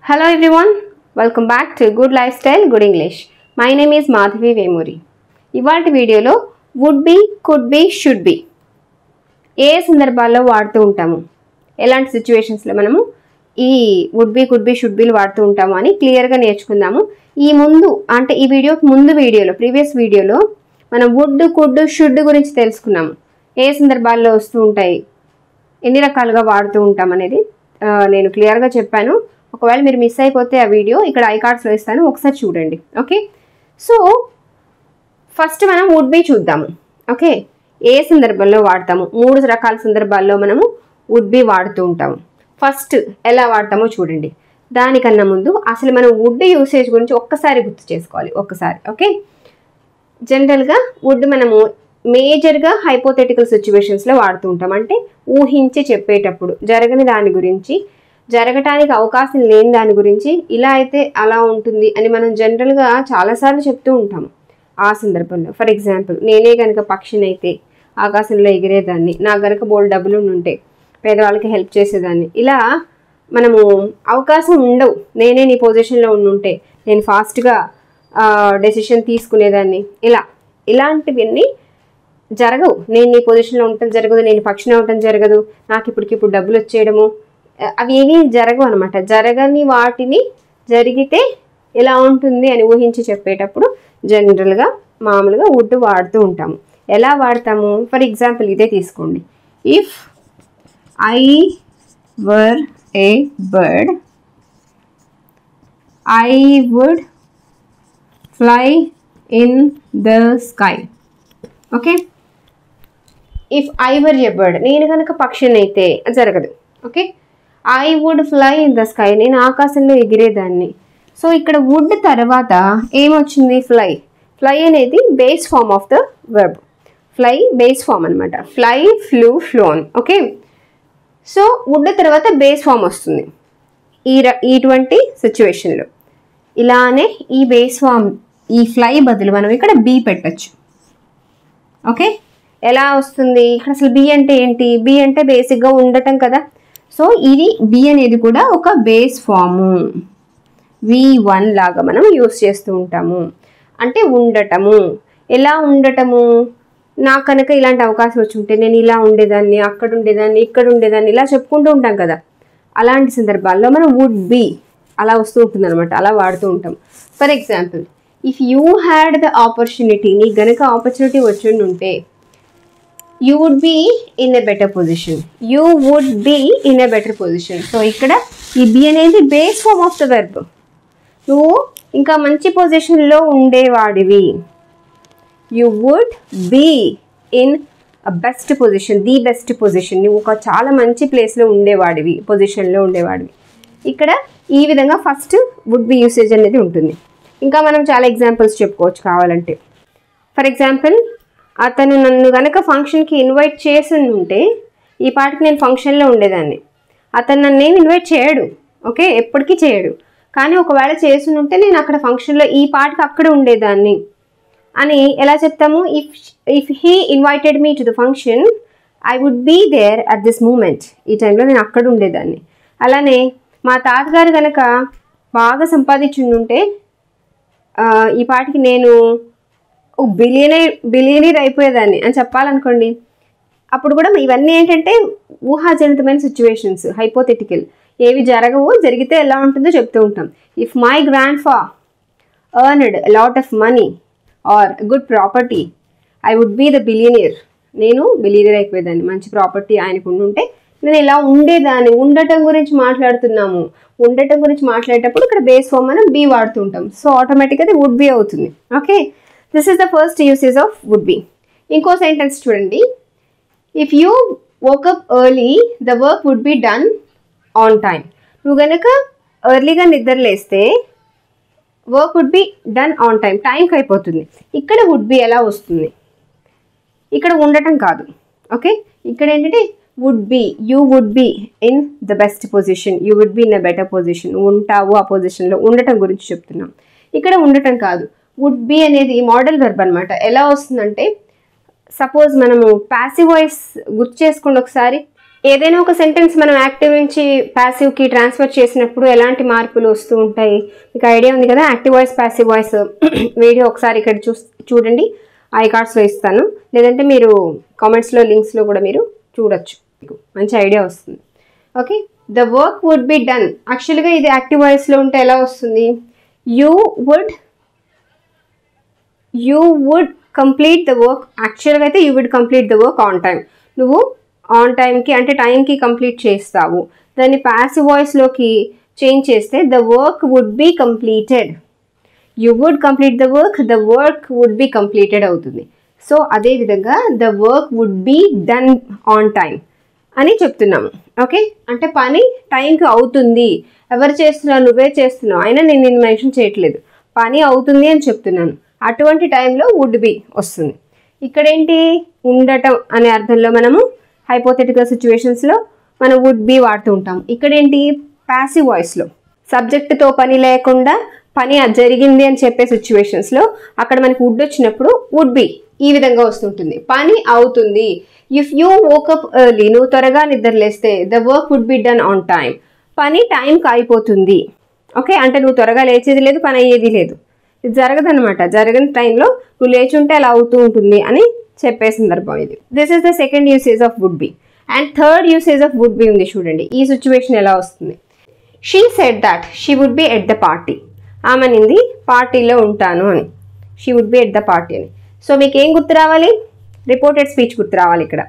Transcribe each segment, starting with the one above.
Hello everyone, welcome back to Good Lifestyle, Good English. My name is Madhavi Vemuri. ఇవాల్టి వీడియోలో would be, could be, should be ఏ సందర్భాల్లో వాడుతూ ఉంటాము, ఎలాంటి సిచ్యువేషన్స్లో మనము ఈ would be, could be, should be వాడుతూ ఉంటాము అని క్లియర్గా నేర్చుకుందాము. ఈ ముందు అంటే ఈ వీడియోకి ముందు వీడియోలో ప్రీవియస్ వీడియోలో మనం would, could, should గురించి తెలుసుకున్నాము. ఏ సందర్భాల్లో వస్తూ ఉంటాయి, ఎన్ని రకాలుగా వాడుతూ ఉంటాం అనేది నేను క్లియర్గా చెప్పాను. ఒకవేళ మీరు మిస్ అయిపోతే ఆ వీడియో ఇక్కడ ఐ కార్డ్స్లో ఇస్తాను, ఒకసారి చూడండి. ఓకే, సో ఫస్ట్ మనం వుడ్ బి చూద్దాము. ఓకే, ఏ సందర్భంలో వాడతాము, మూడు రకాల సందర్భాల్లో మనము వుడ్ బి వాడుతూ ఉంటాము. ఫస్ట్ ఎలా వాడతామో చూడండి. దానికన్నా ముందు అసలు మనం వుడ్ యూసేజ్ గురించి ఒక్కసారి గుర్తు చేసుకోవాలి. ఒక్కసారి ఓకే, జనరల్గా వుడ్ మనము మేజర్గా హైపోథెటికల్ సిచ్యువేషన్స్లో వాడుతూ ఉంటాం. అంటే ఊహించి చెప్పేటప్పుడు జరగని దాని గురించి, జరగటానికి అవకాశం లేని దాని గురించి, ఇలా అయితే అలా ఉంటుంది అని మనం జనరల్గా చాలాసార్లు చెప్తూ ఉంటాము. ఆ సందర్భంలో ఫర్ ఎగ్జాంపుల్, నేనే కనుక పక్షినైతే ఆకాశంలో ఎగిరేదాన్ని, నాకు కనుక బోల్డ్ డబ్బులు ఉంటే పేదవాళ్ళకి హెల్ప్ చేసేదాన్ని, ఇలా మనము అవకాశం ఉండవు. నేనే నీ పొజిషన్లో ఉండుంటే నేను ఫాస్ట్గా డెసిషన్ తీసుకునేదాన్ని, ఇలాంటివన్నీ జరగవు. నేను నీ పొజిషన్లో ఉండటం జరగదు, నేను పక్షిని అవటం జరగదు, నాకు ఇప్పటికిప్పుడు డబ్బులు వచ్చేయడము, అవి ఏమీ జరగవు అనమాట. జరగని వాటిని జరిగితే ఎలా ఉంటుంది అని ఊహించి చెప్పేటప్పుడు జనరల్గా మామూలుగా వుడ్ వాడుతూ ఉంటాము. ఎలా వాడతాము, ఫర్ ఎగ్జాంపుల్ ఇదే తీసుకోండి. If I were a bird I would fly in the sky. Okay, if I were a bird, నేను కనుక పక్షిని అయితే జరగదు. Okay, I would fly in the sky, నేను ఆకాశంలో ఎగిరేదాన్ని. సో ఇక్కడ వుడ్ తర్వాత ఏమొచ్చింది, ఫ్లై. ఫ్లై అనేది base form of the verb. Fly base form అనమాట. Fly, flew, flown. Okay, so would తర్వాత బేస్ ఫామ్ వస్తుంది ఇటువంటి సిచ్యువేషన్లో. ఇలానే ఈ బేస్ ఫామ్, ఈ ఫ్లై బదులు మనం ఇక్కడ బీ పెట్టచ్చు. ఓకే, ఎలా వస్తుంది ఇక్కడ అసలు బీ అంటే ఏంటి, బీ అంటే బేసిక్గా ఉండటం కదా. సో ఇది బి అనేది కూడా ఒక బేస్ ఫాము, V1 లాగా మనం యూస్ చేస్తూ ఉంటాము. అంటే ఉండటము. ఎలా ఉండటము, నాకు కనుక ఇలాంటి అవకాశం వచ్చి ఉంటే నేను ఇలా ఉండేదాన్ని, అక్కడ ఉండేదాన్ని, ఇక్కడ ఉండేదాన్ని, ఇలా చెప్పుకుంటూ ఉంటాం కదా. అలాంటి సందర్భాల్లో మనం వుడ్ బి అలా వస్తూ ఉంటుంది అనమాట, అలా వాడుతూ ఉంటాం. For example, if you had the opportunity, నీకు గనక ఆపర్చునిటీ వచ్చి ఉంటే you would be in a better position. You would be in a better position. So ఇక్కడ ఈ బి అనేది base form of the verb. నువ్వు ఇంకా మంచి పొజిషన్లో ఉండేవాడివి. You would be in a best position, the best position. నువ్వు ఒక చాలా మంచి ప్లేస్లో ఉండేవాడివి, పొజిషన్లో ఉండేవాడివి. ఇక్కడ ఈ విధంగా ఫస్ట్ వుడ్ బి యూసేజ్ అనేది ఉంటుంది. ఇంకా మనం చాలా ఎగ్జాంపుల్స్ చెప్పుకోవచ్చు కావాలంటే. ఫర్ ఎగ్జాంపుల్, అతను నన్ను కనుక ఫంక్షన్కి ఇన్వైట్ చేసి ఉంటే ఈ పాటికి నేను ఫంక్షన్లో ఉండేదాన్ని. అతను నన్ను ఏమి ఇన్వైట్ చేయడు, ఓకే, ఎప్పటికీ చేయడు. కానీ ఒకవేళ చేసి ఉంటే నేను అక్కడ ఫంక్షన్లో ఈ పాటికి అక్కడ ఉండేదాన్ని అని ఎలా చెప్తాము, if he invited me to the function I would be there at this moment. ఈ టైంలో నేను అక్కడ ఉండేదాన్ని. అలానే మా తాతగారు కనుక బాగా సంపాదించుంటే ఈ పాటికి నేను బిలియనీర్ అయిపోయేదాన్ని అని చెప్పాలనుకోండి. అప్పుడు కూడా ఇవన్నీ ఏంటంటే ఊహాజనితమైన సిచ్యువేషన్స్, హైపోథెటికల్, ఏవి జరగవు, జరిగితే ఎలా ఉంటుందో చెప్తూ ఉంటాం. If my grandpa earned lot of money or good property I would be the billionaire. నేను బిలియనీర్ అయిపోయేదాన్ని, మంచి ప్రాపర్టీ ఆయనకు ఉండుంటే నేను ఇలా ఉండేదాన్ని. ఉండటం గురించి మాట్లాడుతున్నాము. ఉండటం గురించి మాట్లాడేటప్పుడు ఇక్కడ బేస్ ఫామ్ మనం బీ వాడుతూ ఉంటాం. సో ఆటోమేటిక్గా అది వుడ్ బీ అవుతుంది. Okay, this is the first usage of would be. ఇంకో సెంటెన్స్ చూడండి. If you woke up early the work would be done on time. నువ్వు కనుక ఎర్లీగా నిద్రలేస్తే work would be done on time, టైంకి అయిపోతుంది. ఇక్కడ వుడ్ బి ఎలా వస్తుంది, ఇక్కడ ఉండటం కాదు. ఓకే, ఇక్కడ ఏంటంటే would be, you would be in the best position, you would be in a better position. ఉంటావు ఆ పొజిషన్లో, ఉండటం గురించి చెప్తున్నాం. ఇక్కడ ఉండటం కాదు. వుడ్ బి అనేది మోడల్ వెర్బ్ అనమాట. ఎలా వస్తుందంటే, సపోజ్ మనము ప్యాసివ్ వాయిస్ గుర్తు చేసుకోండి ఒకసారి. ఏదైనా ఒక సెంటెన్స్ మనం యాక్టివ్ నుంచి ప్యాసివ్కి ట్రాన్స్ఫర్ చేసినప్పుడు ఎలాంటి మార్పులు వస్తూ ఉంటాయి మీకు ఐడియా ఉంది కదా. Active voice passive voice video ఒకసారి ఇక్కడ చూడండి, ఐ కార్డ్స్లో ఇస్తాను, లేదంటే మీరు కామెంట్స్లో లింక్స్లో కూడా మీరు చూడొచ్చు, మీకు మంచి ఐడియా వస్తుంది. Okay, the work would be done. యాక్చువల్గా ఇది యాక్టివ్ వాయిస్లో ఉంటే ఎలా వస్తుంది, you would complete the work. యాక్చువల్గా అయితే you would complete the work on time. నువ్వు ఆన్ టైంకి అంటే టైంకి కంప్లీట్ చేస్తావు. దాన్ని ప్యాసివ్ వాయిస్లోకి చేంజ్ చేస్తే the work would be completed. You would complete the work would be completed అవుతుంది. సో అదేవిధంగా the work would be done on time అని చెప్తున్నాము. ఓకే, అంటే పని టైంకి అవుతుంది. ఎవరు చేస్తున్నావు, నువ్వే చేస్తున్నావు, అయినా నేను నిన్ను మెన్షన్ చేయట్లేదు, పని అవుతుంది అని చెప్తున్నాను. అటువంటి టైంలో వుడ్ బి వస్తుంది. ఇక్కడేంటి, ఉండటం అనే అర్థంలో మనము హైపోథెటికల్ సిచ్యువేషన్స్లో మనం వుడ్ బి వాడుతూ ఉంటాం. ఇక్కడేంటి, ప్యాసివ్ వాయిస్లో సబ్జెక్టుతో పని లేకుండా పని జరిగింది అని చెప్పే సిచ్యువేషన్స్లో అక్కడ మనకి వుడ్ వచ్చినప్పుడు వుడ్ బి ఈ విధంగా వస్తుంటుంది, పని అవుతుంది. ఇఫ్ యూ వోకప్ ఎర్లీ, నువ్వు త్వరగా నిద్రలేస్తే the work would be done on time, పని టైంకి అయిపోతుంది. ఓకే, అంటే నువ్వు త్వరగా లేచేది లేదు, పని అయ్యేది లేదు, ఇది జరగదనమాట. జరగని టైంలో నువ్వు లేచుంటే అలా అవుతూ ఉంటుంది అని చెప్పే సందర్భం ఇది. This is the second usage of would be. And third usage of would be ఉంది చూడండి. ఈ సిచ్యువేషన్ ఎలా వస్తుంది, she said that she would be at the party. ఆమె నింది పార్టీలో ఉంటాను అని, she would be at the party అని. సో మీకు ఏం గుర్తు రావాలి, రిపోర్టెడ్ స్పీచ్ గుర్తు రావాలి ఇక్కడ.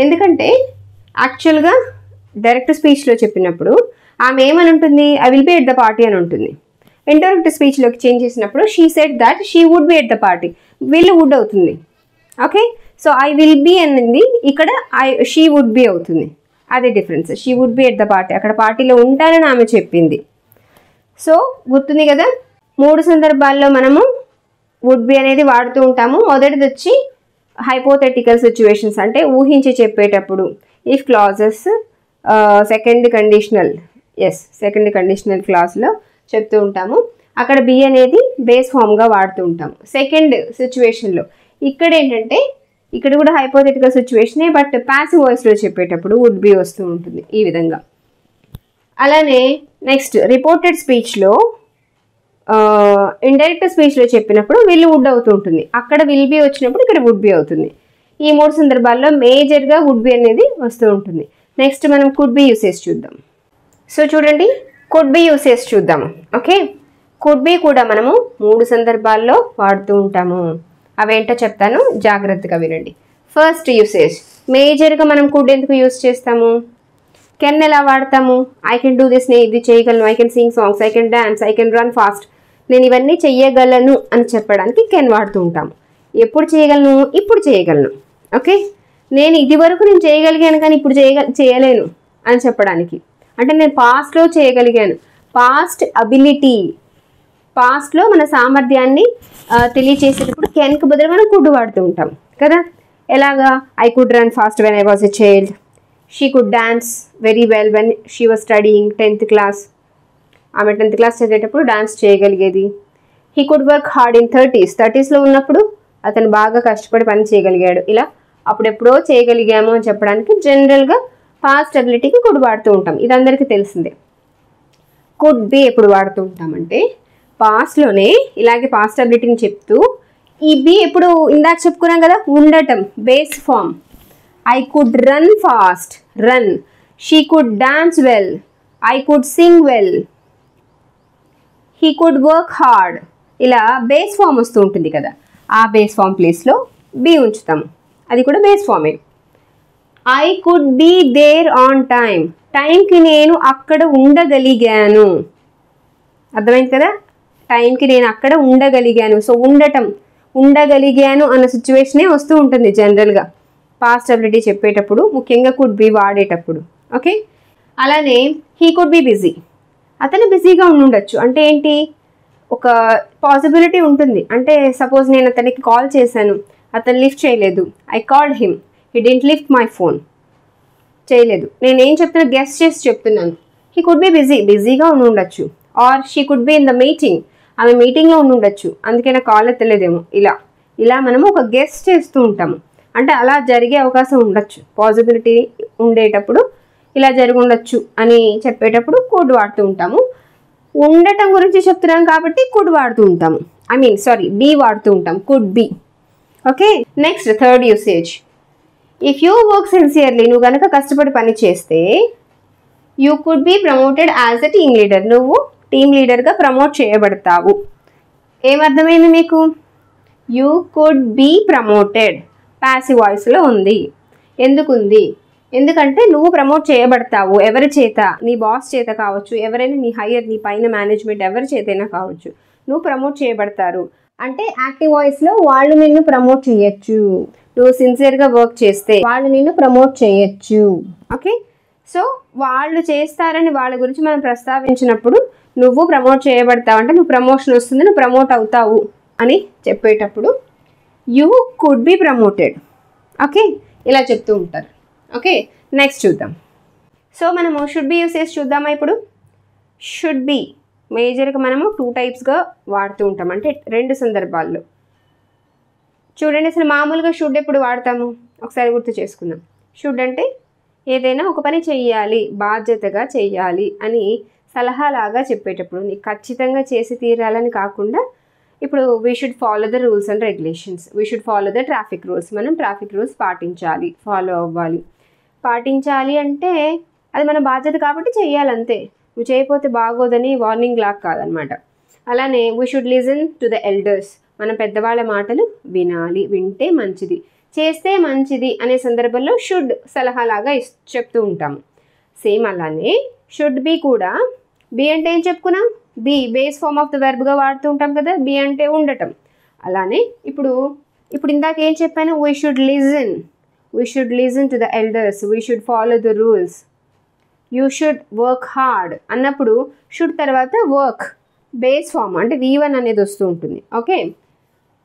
ఎందుకంటే యాక్చువల్గా డైరెక్ట్ స్పీచ్లో చెప్పినప్పుడు ఆమె ఏమని ఉంటుంది, I will be at the party అని ఉంటుంది. ఇండైరెక్ట్ స్పీచ్లోకి చేంజ్ చేసినప్పుడు she said that she would be at the party, వీళ్ళు వుడ్ అవుతుంది. Okay, so I will be అన్నది ఇక్కడ షీ వుడ్ బి అవుతుంది. అదే difference, she would be at the party, అక్కడ పార్టీలో ఉంటానని ఆమె చెప్పింది. సో గుర్తుంది కదా, 3 సందర్భాల్లో మనము వుడ్ బి అనేది వాడుతూ ఉంటాము. మొదటిది వచ్చి హైపోథెటికల్ సిచ్యువేషన్స్, అంటే ఊహించి చెప్పేటప్పుడు ఇఫ్ క్లాజెస్, సెకండ్ కండిషనల్ క్లాస్లో చెప్తూ ఉంటాము. అక్కడ బి అనేది బేస్ ఫామ్గా వాడుతూ ఉంటాము సెకండ్ సిచ్యువేషన్లో. ఇక్కడ ఏంటంటే ఇక్కడ కూడా హైపోథెటికల్ సిచ్యువేషనే, బట్ ప్యాసివ్ వాయిస్లో చెప్పేటప్పుడు వుడ్ బి వస్తూ ఉంటుంది ఈ విధంగా. అలానే నెక్స్ట్ రిపోర్టెడ్ స్పీచ్లో, ఇండైరెక్ట్ స్పీచ్లో చెప్పినప్పుడు విల్ వుడ్ అవుతూ ఉంటుంది. అక్కడ విల్ బి వచ్చినప్పుడు ఇక్కడ వుడ్ బి అవుతుంది. ఈ 3 సందర్భాల్లో మేజర్గా వుడ్ బి అనేది వస్తూ ఉంటుంది. నెక్స్ట్ మనం కుడ్ బి యూసేజ్ చూద్దాం. సో చూడండి, కుడ్ బి యూసేజ్ చూద్దాము. ఓకే, కుడ్ బి కూడా మనము 3 సందర్భాల్లో వాడుతూ ఉంటాము. అవేంటో చెప్తాను, జాగ్రత్తగా వినండి. ఫస్ట్ యూసేజ్, మేజర్గా మనం కుడ్ ఎందుకు యూజ్ చేస్తాము, కెన్ ఎలా వాడతాము, ఐ కెన్ డూ దిస్, నేను ఇది చేయగలను, I can sing songs, I can dance, I can run fast, నేను ఇవన్నీ చెయ్యగలను అని చెప్పడానికి కెన్ వాడుతూ ఉంటాము. ఎప్పుడు చేయగలను, ఇప్పుడు చేయగలను. ఓకే, నేను ఇది వరకు నేను చేయగలిగాను కానీ ఇప్పుడు చేయలేను అని చెప్పడానికి, అంటే నేను పాస్ట్లో చేయగలిగాను, పాస్ట్ అబిలిటీ, పాస్ట్లో మన సామర్థ్యాన్ని తెలియచేసేటప్పుడు కెన్కి బదులు మనం కుడ్ వాడుతూ ఉంటాం కదా. ఎలాగా, I could run fast when I was a child, she could dance very well when she was studying 10th class, ఆమె 10th క్లాస్ చదివేటప్పుడు డాన్స్ చేయగలిగేది. He could work hard in 30s ఉన్నప్పుడు అతను బాగా కష్టపడి పని చేయగలిగాడు. ఇలా అప్పుడెప్పుడో చేయగలిగాము అని చెప్పడానికి జనరల్గా పాస్ట్ అబిలిటీకి కుడ్ వాడుతూ ఉంటాం, ఇది అందరికీ తెలిసిందే. కుడ్ బి ఎప్పుడు వాడుతూ ఉంటామంటే పాస్ట్లోనే ఇలాగే పాస్ట్ అబిలిటీని చెప్తూ, ఈ బి ఎప్పుడు ఇందాక చెప్పుకున్నాం కదా, ఉండటం, base form. I could run fast, run. She could dance well, I could sing well. He could work hard. ఇలా బేస్ ఫామ్ వస్తూ ఉంటుంది కదా, ఆ బేస్ ఫామ్ ప్లేస్లో బి ఉంచుతాము, అది కూడా బేస్ ఫామే. I could be there on time, టైంకి నేను అక్కడ ఉండగలిగాను. అర్థమైంది కదా, టైంకి నేను అక్కడ ఉండగలిగాను. సో ఉండటం, ఉండగలిగాను అన్న సిచ్యువేషనే వస్తూ ఉంటుంది జనరల్గా పాస్ట్ అబిలిటీ చెప్పేటప్పుడు, ముఖ్యంగా కుడ్ బి వాడేటప్పుడు. ఓకే, అలానే హీ కుడ్ బి బిజీ, అతను బిజీగా ఉండొచ్చు. అంటే ఏంటి, ఒక పాసిబిలిటీ ఉంటుంది. అంటే సపోజ్ నేను అతనికి కాల్ చేశాను, అతను లిఫ్ట్ చేయలేదు, I called him, he didn't lift my phone, చేయలేదు. నేనేం చెప్తున్నా, గెస్ చేసి చెప్తున్నాను. హీ కుడ్ బి బిజీగా ఉండొచ్చు. Or she could be in the meeting, ఆమె మీటింగ్లో ఉండొచ్చు, అందుకే నాకు కాల్ ఎత్తలేదేమో. ఇలా మనము ఒక గెస్ చేస్తూ ఉంటాము. అంటే అలా జరిగే అవకాశం ఉండొచ్చు, పాసిబిలిటీ ఉండేటప్పుడు ఇలా జరిగి ఉండొచ్చు అని చెప్పేటప్పుడు కుడ్ వాడుతూ ఉంటాము. ఉండటం గురించి చెప్తున్నాం కాబట్టి కుడ్ వాడుతూ ఉంటాము, బీ వాడుతూ ఉంటాం, could be. Okay, next third usage. If you work sincerely, నువ్వు కనుక కష్టపడి పని చేస్తే, you could be promoted as a team leader, నువ్వు టీమ్ లీడర్గా ప్రమోట్ చేయబడతావు. ఏమర్థమైంది మీకు? You could be promoted passive వాయిస్లో ఉంది. ఎందుకుంది? ఎందుకంటే నువ్వు ప్రమోట్ చేయబడతావు. ఎవరి చేత? నీ బాస్ చేత కావచ్చు, ఎవరైనా నీ హైయర్, నీ పైన మేనేజ్మెంట్ ఎవరి చేతైనా కావచ్చు, నువ్వు ప్రమోట్ చేయబడతారు. అంటే యాక్టివ్ వాయిస్లో వాళ్ళు నిన్ను ప్రమోట్ చేయొచ్చు. నువ్వు సిన్సియర్గా వర్క్ చేస్తే వాళ్ళు నిన్ను ప్రమోట్ చేయొచ్చు. ఓకే, సో వాళ్ళు చేస్తారని వాళ్ళ గురించి మనం ప్రస్తావించినప్పుడు నువ్వు ప్రమోట్ చేయబడతావు అంటే నువ్వు ప్రమోషన్ వస్తుంది, నువ్వు ప్రమోట్ అవుతావు అని చెప్పేటప్పుడు you could be promoted. Okay, ఇలా చెప్తూ ఉంటారు. ఓకే, నెక్స్ట్ చూద్దాం. సో మనము షుడ్ బి యూసేజ్ చూద్దామా ఇప్పుడు? షుడ్ బి మేజర్గా మనము 2 టైప్స్గా వాడుతూ ఉంటాం, అంటే 2 సందర్భాల్లో. చూడండి, అసలు మామూలుగా షుడ్ ఎప్పుడు వాడతాము ఒకసారి గుర్తు చేసుకుందాం. షుడ్ అంటే ఏదైనా ఒక పని చెయ్యాలి, బాధ్యతగా చెయ్యాలి అని సలహాలాగా చెప్పేటప్పుడు, నీకు ఖచ్చితంగా చేసి తీరాలని కాకుండా, ఇప్పుడు we should follow the rules and regulations, we should follow the traffic rules, మనం ట్రాఫిక్ రూల్స్ పాటించాలి, ఫాలో అవ్వాలి. పాటించాలి అంటే అది మన బాధ్యత కాబట్టి చెయ్యాలంతే, నువ్వు చేయకపోతే బాగోదని వార్నింగ్ లాగా కాదనమాట. అలానే we should listen to the elders, మన పెద్దవాళ్ళ మాటలు వినాలి, వింటే మంచిది, చేస్తే మంచిది అనే సందర్భంలో షుడ్ సలహాలాగా చెప్తూ ఉంటాము. సేమ్ అలానే షుడ్ బి కూడా, బి అంటే ఏం చెప్పుకున్నాం? Be base form of the వెర్బ్గా వాడుతూ ఉంటాం కదా, బి అంటే ఉండటం. అలానే ఇప్పుడు ఇందాక ఏం చెప్పాను? We should listen to the elders, we should follow the rules, you should work hard అన్నప్పుడు షుడ్ తర్వాత వర్క్ బేస్ ఫార్మ్ అంటే V1 అనేది వస్తూ ఉంటుంది. ఓకే,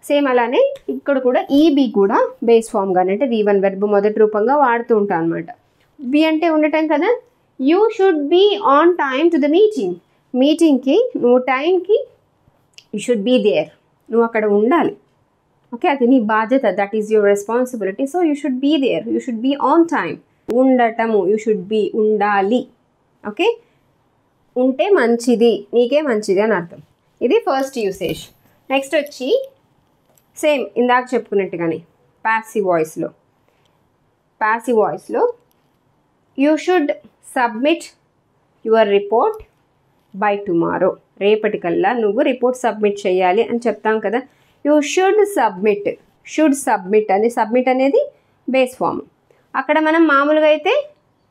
సేమ్ అలానే ఇక్కడ కూడా ఈ బి కూడా బేస్ ఫామ్గానే అంటే V1 వెర్బ్ మొదటి రూపంగా వాడుతూ ఉంటాం అనమాట. బి అంటే ఉండటం కదా. You should be on time to the మీటింగ్కి నువ్వు టైంకి యూ షుడ్ బీ దేర్, నువ్వు అక్కడ ఉండాలి. ఓకే, అది నీ బాధ్యత, that is your responsibility. So you should be there, you should be on time. ఉండటము, యూ షుడ్ బీ ఉండాలి. ఓకే, ఉంటే మంచిది, నీకే మంచిది అని అర్థం. ఇది ఫస్ట్ యూసేజ్. నెక్స్ట్ వచ్చి సేమ్ ఇందాక చెప్పుకున్నట్టుగానే ప్యాసివ్ వాయిస్లో you should submit your report by tomorrow, రేపటికల్లా నువ్వు రిపోర్ట్ సబ్మిట్ చేయాలి అని చెప్తాం కదా. యూ షుడ్ సబ్మిట్ అని, సబ్మిట్ అనేది బేస్ ఫామ్. అక్కడ మనం మామూలుగా అయితే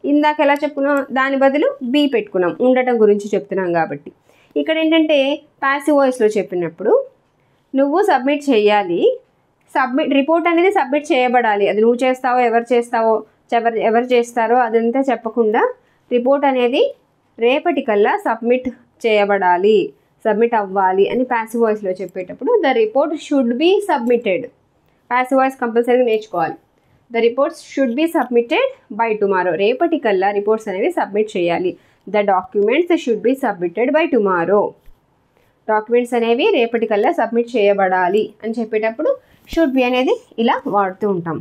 ఇందాక ఎలా చెప్పుకున్నాం, దాని బదులు బీ పెట్టుకున్నాం, ఉండటం గురించి చెప్తున్నాం కాబట్టి. ఇక్కడ ఏంటంటే ప్యాసివ్ వాయిస్లో చెప్పినప్పుడు నువ్వు సబ్మిట్ చేయాలి, రిపోర్ట్ అనేది సబ్మిట్ చేయబడాలి. అది నువ్వు చేస్తావో ఎవరు చేస్తారో అదంతా చెప్పకుండా రిపోర్ట్ అనేది రేపటికల్లా సబ్మిట్ చేయబడాలి, సబ్మిట్ అవ్వాలి అని ప్యాసివ్ వాయిస్లో చెప్పేటప్పుడు the report should be submitted. Passive voice కంపల్సరీగా నేర్చుకోవాలి. The reports should be submitted by tomorrow, రేపటికల్లా రిపోర్ట్స్ అనేవి సబ్మిట్ చేయాలి. The documents should be submitted by tomorrow, documents అనేవి రేపటికల్లా సబ్మిట్ చేయబడాలి అని చెప్పేటప్పుడు షుడ్ బి అనేది ఇలా వాడుతూ ఉంటాం.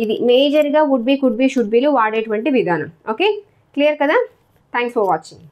ఇది మేజర్గా would be, could be, should బిలు వాడేటువంటి విధానం. ఓకే, క్లియర్ కదా? Thanks for watching.